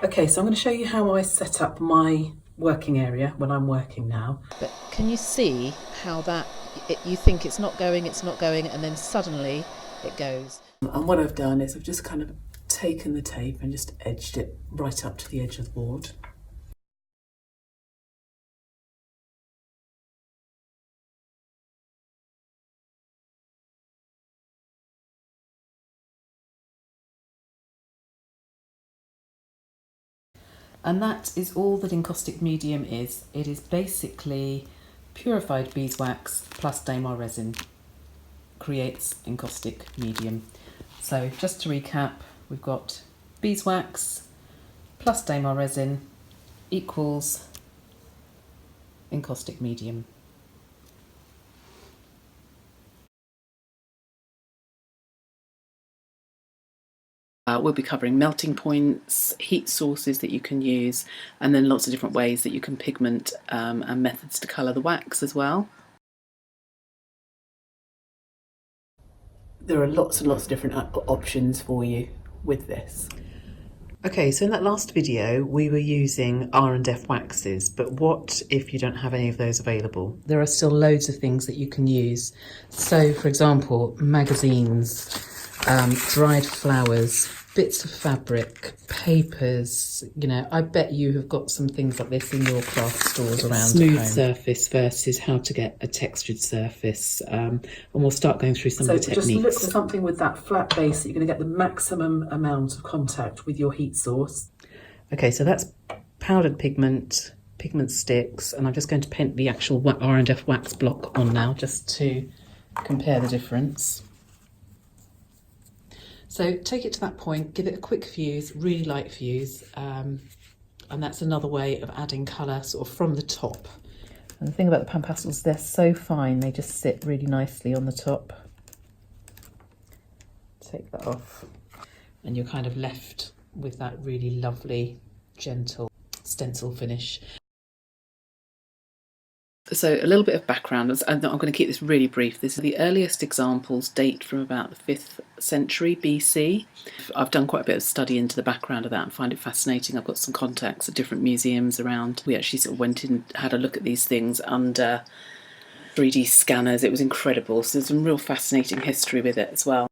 Okay, so I'm going to show you how I set up my working area when I'm working now. But can you see how you think it's not going, and then suddenly it goes? And what I've done is I've just kind of taken the tape and just edged it right up to the edge of the board. And that is all that encaustic medium is. It is basically purified beeswax plus Dammar resin creates encaustic medium. So just to recap, we've got beeswax plus Dammar resin equals encaustic medium. We'll be covering melting points, heat sources that you can use, and then lots of different ways that you can pigment and methods to colour the wax as well. There are lots and lots of different options for you with this. Okay, so in that last video we were using R&F waxes, but what if you don't have any of those available? There are still loads of things that you can use. So for example, magazines, dried flowers, bits of fabric, papers, you know, I bet you have got some things like this in your craft stores around. Smooth surface versus how to get a textured surface, and we'll start going through some of the techniques. So just look for something with that flat base that you're going to get the maximum amount of contact with your heat source. Okay, so that's powdered pigment, pigment sticks, and I'm just going to paint the actual R&F wax block on now just to compare the difference. So take it to that point, give it a quick fuse, really light fuse, and that's another way of adding colour sort of from the top. And the thing about the pan pastels, they're so fine, they just sit really nicely on the top. Take that off, and you're kind of left with that really lovely, gentle stencil finish. So a little bit of background, and I'm going to keep this really brief. The earliest examples date from about the 5th century BC. I've done quite a bit of study into the background of that and find it fascinating. I've got some contacts at different museums around. We actually sort of went in, had a look at these things under 3D scanners. It was incredible. So there's some real fascinating history with it as well.